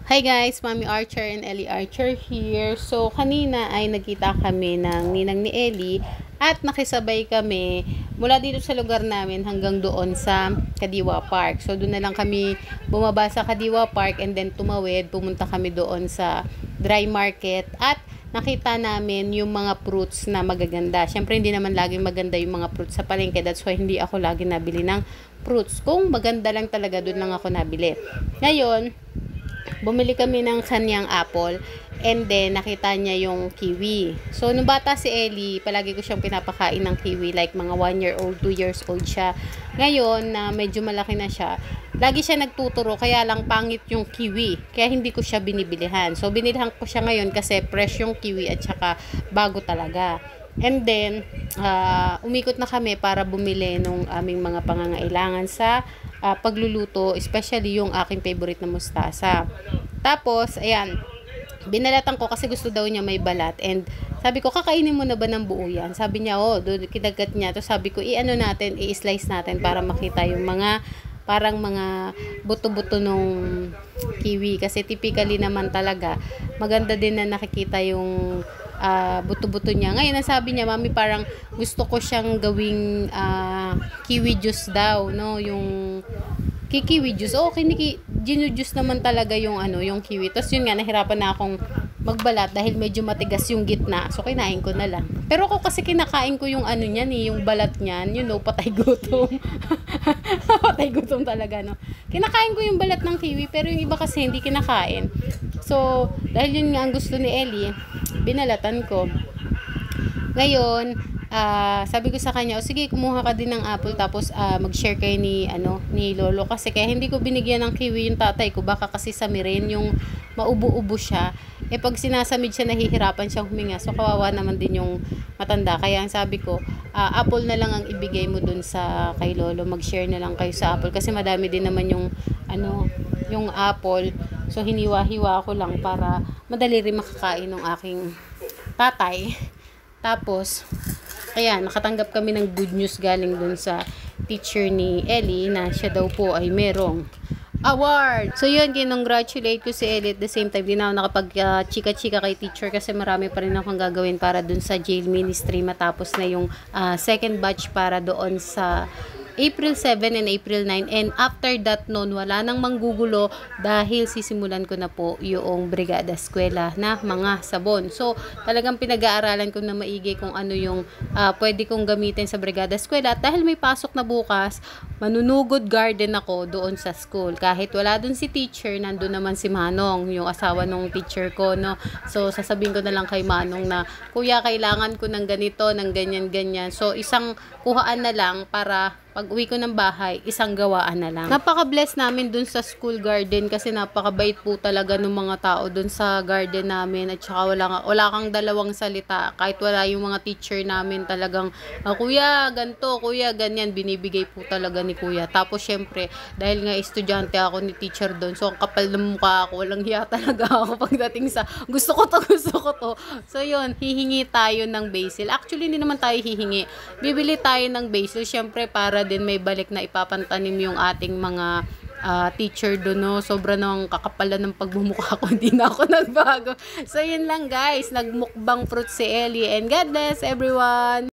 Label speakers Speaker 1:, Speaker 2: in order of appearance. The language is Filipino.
Speaker 1: Hi guys, Mami Archer and Ellie Archer here. So, kanina ay nagkita kami ng ninang ni Ellie at nakisabay kami mula dito sa lugar namin hanggang doon sa Kadiwa Park. So, doon na lang kami bumaba sa Kadiwa Park and then tumawid, pumunta kami doon sa dry market at nakita namin yung mga fruits na magaganda. Syempre, hindi naman laging maganda yung mga fruits sa palengke. That's why hindi ako lagi nabili ng fruits. Kung maganda lang talaga, doon lang ako nabili. Ngayon, bumili kami ng kanyang apple and then nakita niya yung kiwi. So, nung bata si Ellie, palagi ko siyang pinapakain ng kiwi, like mga 1 year old, 2 years old siya. Ngayon, na medyo malaki na siya, lagi siya nagtuturo, kaya lang pangit yung kiwi. Kaya hindi ko siya binibilihan. So, binilhan ko siya ngayon kasi fresh yung kiwi at saka bago talaga. And then, umikot na kami para bumili ng aming mga pangangailangan sa pagluluto, especially yung aking favorite na mustasa. Tapos, ayan, binalatan ko kasi gusto daw niya may balat. And sabi ko, kakainin mo na ba ng buo yan? Sabi niya, doon kinagat niya. To sabi ko, i-slice natin para makita yung mga parang mga buto-buto nung kiwi. Kasi typically naman talaga, maganda din na nakikita yung buto-buto niya. Ngayon, sabi niya, Mami, parang gusto ko siyang gawing kiwi juice daw, no? Yung kiwi juice. Ginu-juice naman talaga yung yung kiwi. Tapos yun nga, nahirapan na akong magbalat dahil medyo matigas yung gitna. So, kinain ko na lang. Pero ako kasi kinakain ko yung niyan, yung balat niyan. Patay gutom. Patay gutom talaga, no? Kinakain ko yung balat ng kiwi, pero yung iba kasi hindi kinakain. So, dahil yun nga ang gusto ni Ellie, binalatan ko. Ngayon, sabi ko sa kanya, sige, kumuha ka din ng apple, tapos mag-share kayo ni Lolo. Kasi kaya hindi ko binigyan ng kiwi yung tatay ko, baka kasi samirin yung maubo-ubo siya. Pag sinasamid siya, nahihirapan siyang huminga. So, kawawa naman din yung matanda. Kaya ang sabi ko, apple na lang ang ibigay mo dun sa kay Lolo. Mag-share na lang kayo sa apple. Kasi madami din naman yung apple. So, hiniwa-hiwa ko lang para madali rin makakain ng aking tatay. Tapos, kaya nakatanggap kami ng good news galing dun sa teacher ni Ellie na siya daw po ay merong award. So yun, kinongratulate ko si Ellie. At the same time, din ako nakapag-chika-chika kay teacher kasi marami pa rin akong gagawin para dun sa jail ministry matapos na yung second batch para doon sa April 7 and April 9. And after that noon, wala nang manggugulo dahil sisimulan ko na po yung Brigada Eskwela na mga sabon. So, talagang pinag-aaralan ko na maigi kung ano yung pwede kong gamitin sa Brigada Eskwela. At dahil may pasok na bukas, manunugod garden ako doon sa school. Kahit wala doon si teacher, nandun naman si Manong, yung asawa ng teacher ko, no? So, sasabihin ko na lang kay Manong na, Kuya, kailangan ko ng ganito, ng ganyan-ganyan. So, isang kuhaan na lang para pag uwi ko ng bahay, isang gawaan na lang. Napaka-bless namin dun sa school garden kasi napakabait po talaga ng mga tao dun sa garden namin at saka wala kang dalawang salita. Kahit wala yung mga teacher namin talagang, Kuya, ganto, Kuya, ganyan, binibigay po talaga ni Kuya. Tapos syempre, dahil nga estudyante ako ni teacher dun, so ang kapal ng mukha ako, walang hiya talaga ako pagdating sa gusto ko to. So yun, hihingi tayo ng basil. Actually, hindi naman tayo hihingi. Bibili tayo ng basil, syempre para din may balik na ipapantanim yung ating mga teacher doon, no? Sobra nang kakapalan ng pagmumukha ko, hindi na ako nagbago. So, yun lang guys, nagmukbang fruit si Ellie and God bless everyone!